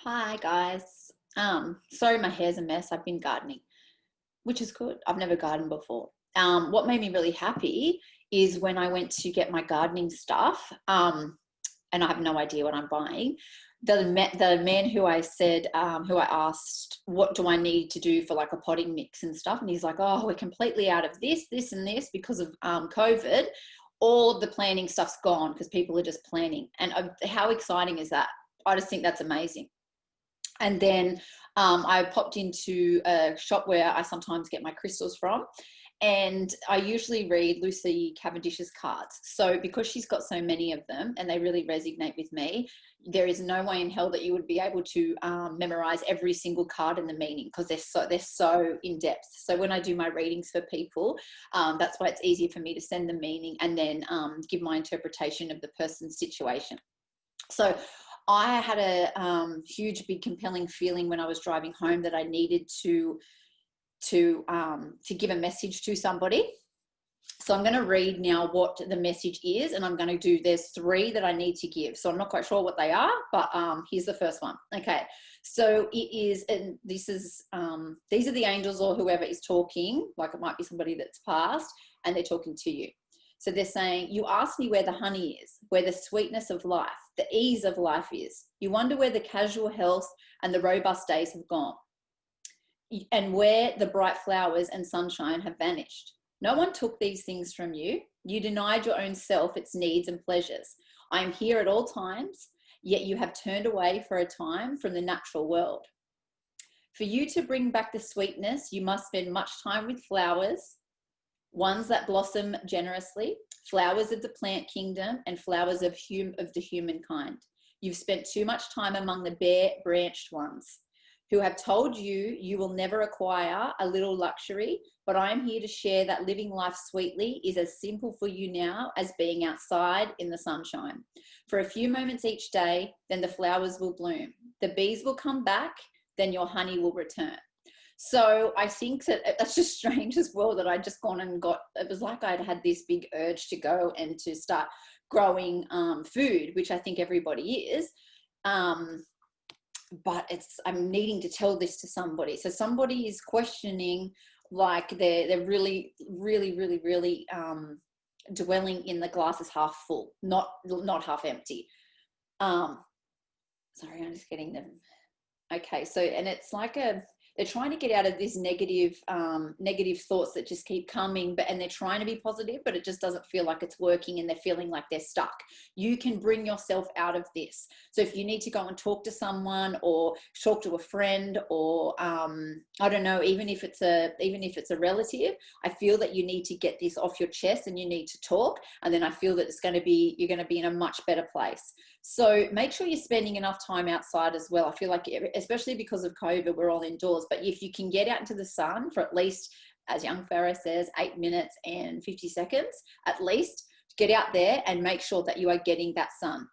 Hi guys. Sorry my hair's a mess. I've been gardening, which is good. I've never gardened before. What made me really happy is when I went to get my gardening stuff, and I have no idea what I'm buying. The man who I said, who I asked, what do I need to do for like a potting mix and stuff? And he's like, oh, we're completely out of this, this, and this because of COVID. All of the planting stuff's gone because people are just planting. And how exciting is that? I just think that's amazing. And then I popped into a shop where I sometimes get my crystals from. And I usually read Lucy Cavendish's cards. So because she's got so many of them and they really resonate with me, there is no way in hell that you would be able to memorize every single card and the meaning because they're so in depth. So when I do my readings for people, that's why it's easier for me to send the meaning and then give my interpretation of the person's situation. So I had a huge, big, compelling feeling when I was driving home that I needed to give a message to somebody. So I'm going to read now what the message is, and I'm going to do, there's 3 that I need to give. So I'm not quite sure what they are, but here's the first one. Okay. So it is, and this is, these are the angels or whoever is talking, like it might be somebody that's passed, and they're talking to you. So they're saying, you ask me where the honey is, where the sweetness of life, the ease of life is. You wonder where the casual health and the robust days have gone, and where the bright flowers and sunshine have vanished. No one took these things from you. You denied your own self its needs and pleasures. I am here at all times, yet you have turned away for a time from the natural world. For you to bring back the sweetness, you must spend much time with flowers, ones that blossom generously, flowers of the plant kingdom and flowers of the humankind. You've spent too much time among the bare branched ones who have told you you will never acquire a little luxury, but I am here to share that living life sweetly is as simple for you now as being outside in the sunshine. For a few moments each day, then the flowers will bloom. The bees will come back, then your honey will return. So I think that that's just strange as well that I'd just gone and got, it was like I'd had this big urge to go and to start growing food, which I think everybody is. But I'm needing to tell this to somebody. So somebody is questioning, like they're really, really, really, really dwelling in the glass is half full, not half empty. Sorry, I'm just getting them. Okay, so, and it's like they're trying to get out of this negative thoughts that just keep coming, and they're trying to be positive, but it just doesn't feel like it's working, and they're feeling like they're stuck. You can bring yourself out of this. So if you need to go and talk to someone or talk to a friend, or I don't know, even if it's a relative, I feel that you need to get this off your chest and you need to talk, and then I feel that you're going to be in a much better place. So make sure you're spending enough time outside as well. I feel like, especially because of COVID, we're all indoors, but if you can get out into the sun for at least, as young Pharaoh says, 8 minutes and 50 seconds, at least get out there and make sure that you are getting that sun.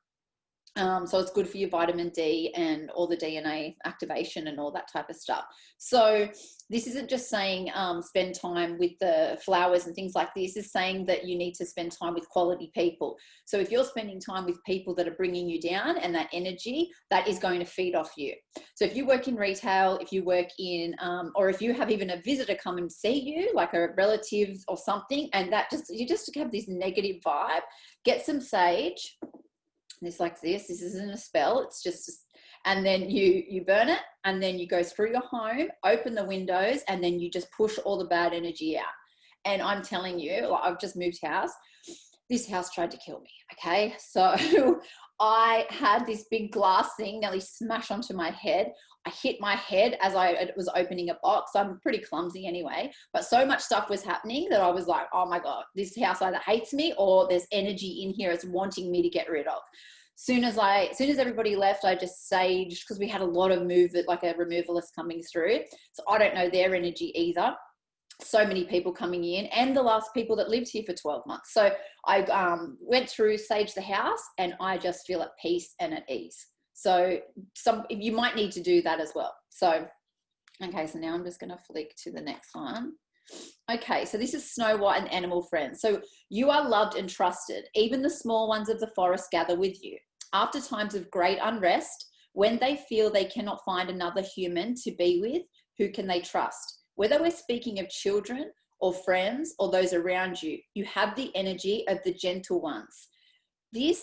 So it's good for your vitamin D and all the DNA activation and all that type of stuff. So this isn't just saying spend time with the flowers and things like this. It's saying that you need to spend time with quality people. So if you're spending time with people that are bringing you down, and that energy, that is going to feed off you. So if you work in retail, if you work in, or if you have even a visitor come and see you, like a relative or something, and that you just have this negative vibe, get some sage. It's like this isn't a spell, it's just, and then you burn it, and then you go through your home, open the windows, and then you just push all the bad energy out. And I'm telling you, like, I've just moved house. This house tried to kill me. Okay. So I had this big glass thing nearly smash onto my head. I hit my head as I was opening a box. I'm pretty clumsy anyway, but so much stuff was happening that I was like, oh my God, this house either hates me or there's energy in here it's wanting me to get rid of. Soon as everybody left, I just saged, because we had a lot of movement, like a removalist coming through. So I don't know their energy either. So many people coming in, and the last people that lived here for 12 months. So I went through, saged the house, and I just feel at peace and at ease. So you might need to do that as well. So, okay, so now I'm just going to flick to the next one. Okay, so this is Snow White and Animal Friends. So you are loved and trusted. Even the small ones of the forest gather with you. After times of great unrest, When they feel they cannot find another human to be with, who can they trust? Whether we're speaking of children or friends or those around you, you have the energy of the gentle ones. The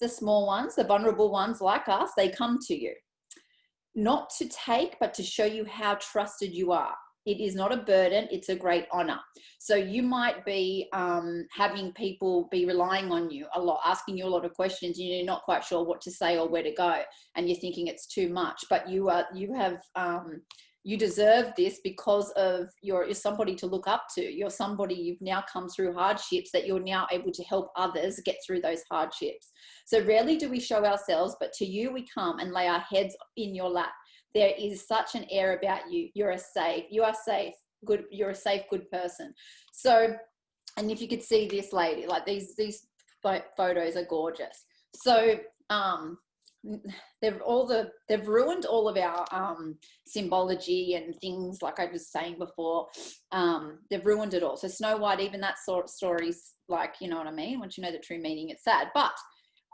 small ones, the vulnerable ones like us, they come to you. Not to take, but to show you how trusted you are. It is not a burden, it's a great honor. So you might be having people be relying on you a lot, asking you a lot of questions, and you're not quite sure what to say or where to go, and you're thinking it's too much, but you deserve this because of you're somebody to look up to. You're somebody, you've now come through hardships that you're now able to help others get through those hardships. So rarely do we show ourselves, but to you we come and lay our heads in your lap. There is such an air about you. You are safe, good. You're a safe, good person. So, and if you could see this lady, like these photos are gorgeous. So, they've ruined all of our symbology and things, like I was saying before. They've ruined it all. So Snow White, even that sort of stories, like, you know what I mean? Once you know the true meaning, it's sad. But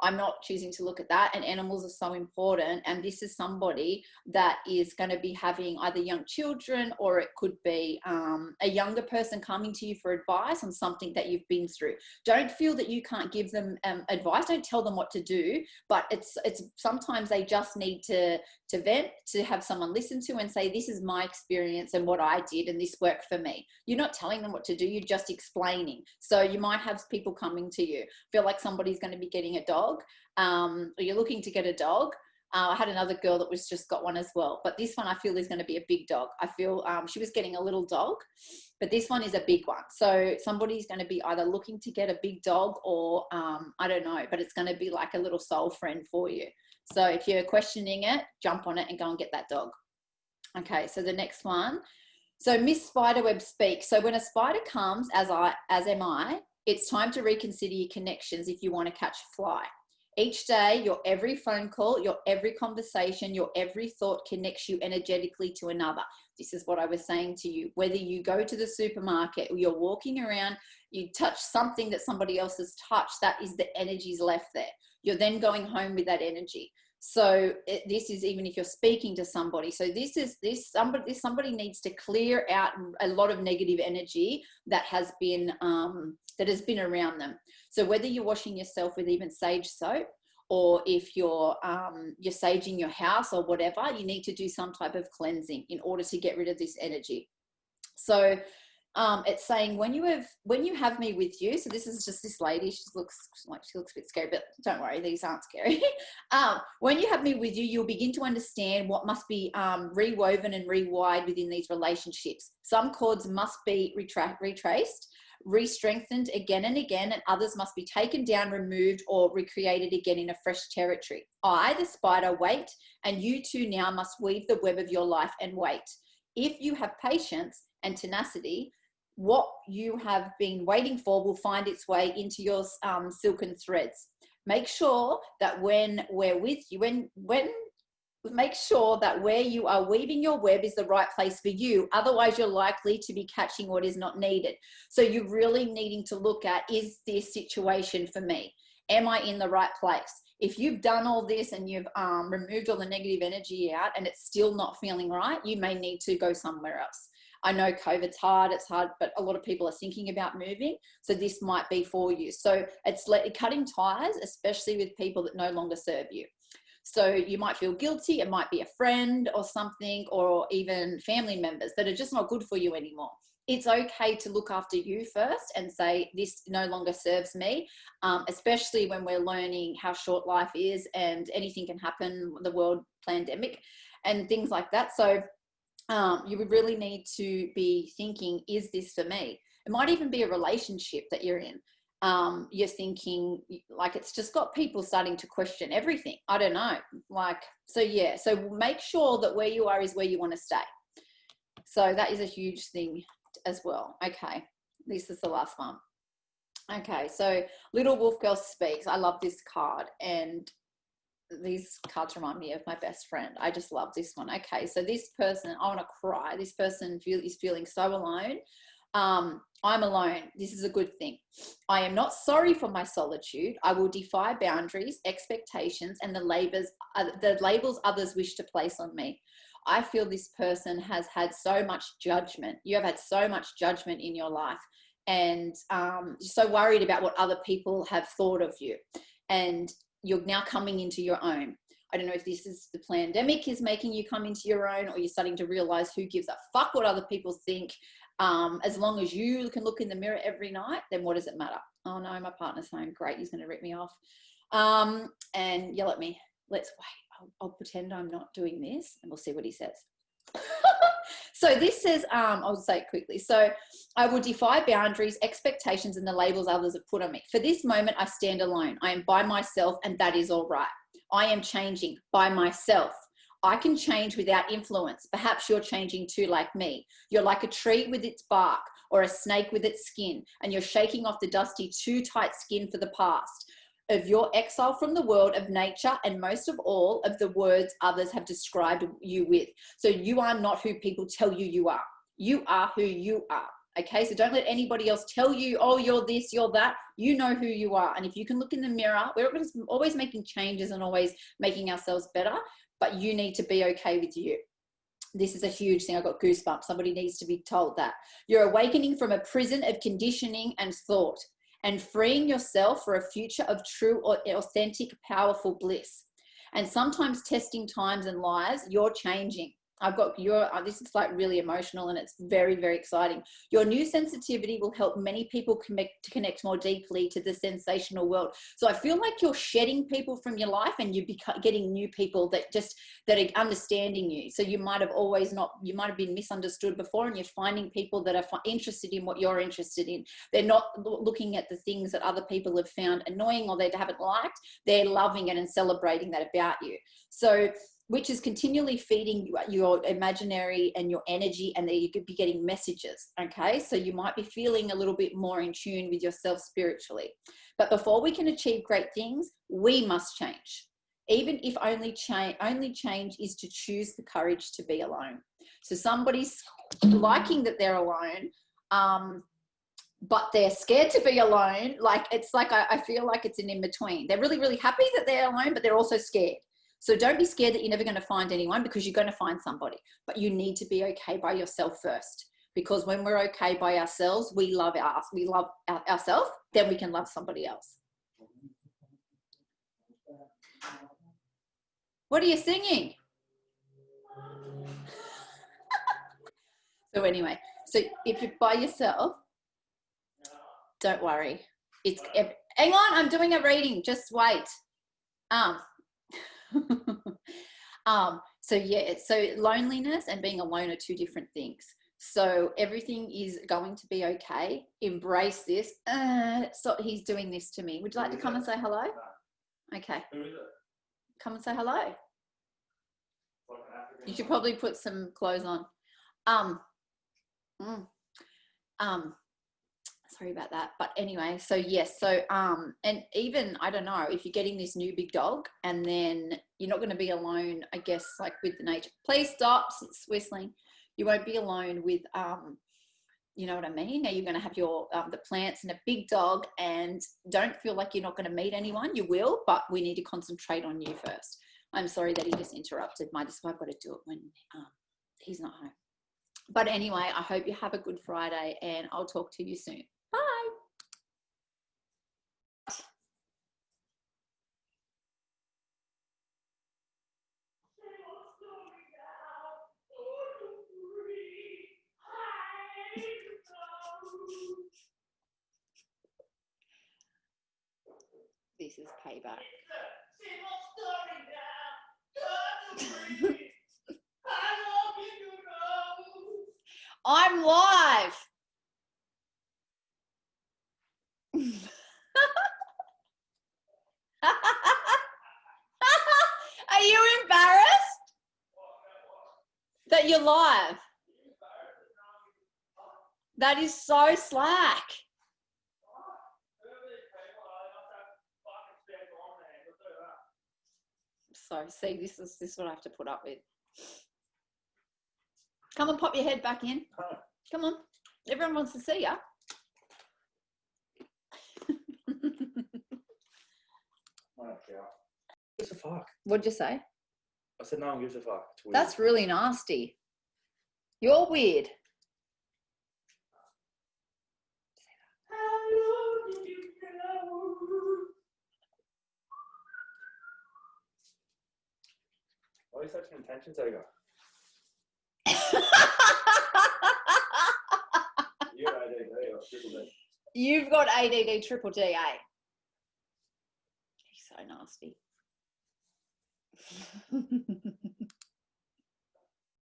I'm not choosing to look at that, and animals are so important. And this is somebody that is going to be having either young children, or it could be a younger person coming to you for advice on something that you've been through. Don't feel that you can't give them advice. Don't tell them what to do, but it's sometimes they just need to vent, to have someone listen to and say, this is my experience and what I did, and this worked for me. You're not telling them what to do, you're just explaining. So you might have people coming to you, feel like somebody's going to be getting a dog, or you're looking to get a dog. I had another girl that was just got one as well, but this one I feel is going to be a big dog. I feel she was getting a little dog, but this one is a big one. So somebody's going to be either looking to get a big dog, or I don't know, but it's going to be like a little soul friend for you. So if you're questioning it, jump on it and go and get that dog. Okay, so the next one. So Miss Spiderweb speaks. So when a spider comes, as am I, it's time to reconsider your connections if you want to catch a fly. Each day, your every phone call, your every conversation, your every thought connects you energetically to another. This is what I was saying to you. Whether you go to the supermarket or you're walking around, you touch something that somebody else has touched, that is the energies left there. You're then going home with that energy. So this is even if you're speaking to somebody. So somebody needs to clear out a lot of negative energy that has been around them. So whether you're washing yourself with even sage soap, or if you're saging your house or whatever, you need to do some type of cleansing in order to get rid of this energy. So it's saying when you have me with you. So this is just this lady. She looks a bit scary, but don't worry, these aren't scary. When you have me with you, you'll begin to understand what must be rewoven and rewired within these relationships. Some cords must be retraced, re-strengthened again and again, and others must be taken down, removed, or recreated again in a fresh territory. I, the spider, wait, and you too now must weave the web of your life and wait. If you have patience and tenacity, what you have been waiting for will find its way into your silken threads. Make sure that when we're with you, make sure that where you are weaving your web is the right place for you. Otherwise, you're likely to be catching what is not needed. So you're really needing to look at, is this situation for me? Am I in the right place? If you've done all this and you've removed all the negative energy out and it's still not feeling right, you may need to go somewhere else. I know COVID's hard, it's hard, but a lot of people are thinking about moving. So this might be for you. So it's cutting ties, especially with people that no longer serve you. So you might feel guilty. It might be a friend or something, or even family members that are just not good for you anymore. It's okay to look after you first and say, this no longer serves me, especially when we're learning how short life is and anything can happen, the world pandemic and things like that. So you would really need to be thinking, is this for me? It might even be a relationship that you're in. You're thinking like it's just got people starting to question everything. I don't know. So make sure that where you are is where you want to stay. So that is a huge thing as well. Okay. This is the last one. Okay. So Little Wolf Girl speaks. I love this card, and these cards remind me of my best friend. I just love this one. Okay. So this person, I want to cry. This person is feeling so alone. I'm alone. This is a good thing. I am not sorry for my solitude. I will defy boundaries, expectations, and the labels others wish to place on me. I feel this person has had so much judgment. You have had so much judgment in your life, and you're so worried about what other people have thought of you. And you're now coming into your own. I don't know if this is the pandemic is making you come into your own, or you're starting to realize who gives a fuck what other people think. As long as you can look in the mirror every night, then what does it matter? Oh no, my partner's home. Great, he's going to rip me off and yell at me. Let's wait. I'll pretend I'm not doing this, and we'll see what he says. So this says, I'll say it quickly. So I will defy boundaries, expectations, and the labels others have put on me. For this moment, I stand alone. I am by myself, and that is all right. I am changing by myself. I can change without influence. Perhaps you're changing too, like me. You're like a tree with its bark, or a snake with its skin, and you're shaking off the dusty, too tight skin for the past, of your exile from the world of nature, and most of all of the words others have described you with. So you are not who people tell you you are. You are who you are. Okay, so don't let anybody else tell you, oh, you're this, you're that. You know who you are. And if you can look in the mirror, we're always making changes and always making ourselves better, but you need to be okay with you. This is a huge thing. I got goosebumps. Somebody needs to be told that. You're awakening from a prison of conditioning and thought, and freeing yourself for a future of true or authentic, powerful bliss. And sometimes testing times and lives, you're changing. I've got this is like really emotional, and it's very, very exciting. Your new sensitivity will help many people connect more deeply to the sensational world. So I feel like you're shedding people from your life, and you're getting new people that are understanding you. So you might have been misunderstood before, and you're finding people that are interested in what you're interested in. They're not looking at the things that other people have found annoying or they haven't liked. They're loving it and celebrating that about you. So, which is continually feeding your imaginary and your energy, and that you could be getting messages. Okay, so you might be feeling a little bit more in tune with yourself spiritually. But before we can achieve great things, we must change. Even if only change is to choose the courage to be alone. So somebody's liking that they're alone, but they're scared to be alone. Like, it's like, I feel like it's an in-between. They're really, really happy that they're alone, but they're also scared. So don't be scared that you're never going to find anyone, because you're going to find somebody. But you need to be okay by yourself first, because when we're okay by ourselves, we love ourselves, then we can love somebody else. What are you singing? So anyway, so if you're by yourself, don't worry. Hang on, I'm doing a reading. Just wait. So yeah, so loneliness and being alone are two different things. So everything is going to be okay. Embrace this. So he's doing this to me. Would you like to come and say hello? Okay. Who is it? Come and say hello. You should probably put some clothes on. Sorry about that. But anyway, so yes. So, and even, I don't know, if you're getting this new big dog, and then you're not going to be alone, I guess, like with the nature. Please stop whistling. You won't be alone with, you know what I mean? Now you're going to have your, the plants and a big dog, and don't feel like you're not going to meet anyone. You will, but we need to concentrate on you first. I'm sorry that he just interrupted this is why I've got to do it when he's not home. But anyway, I hope you have a good Friday, and I'll talk to you soon. Bye. This is payback. I'm live. Are you embarrassed that you're live? That is so slack. So see, this is what I have to put up with. Come on, pop your head back in. Come on. Everyone wants to see you. gives a fuck. What'd you say? I said no one gives a fuck. It's weird. That's really nasty. You're weird. Why are you such an attention seeker? You got ADD or triple D? You've got ADD triple D, eh? He's so nasty.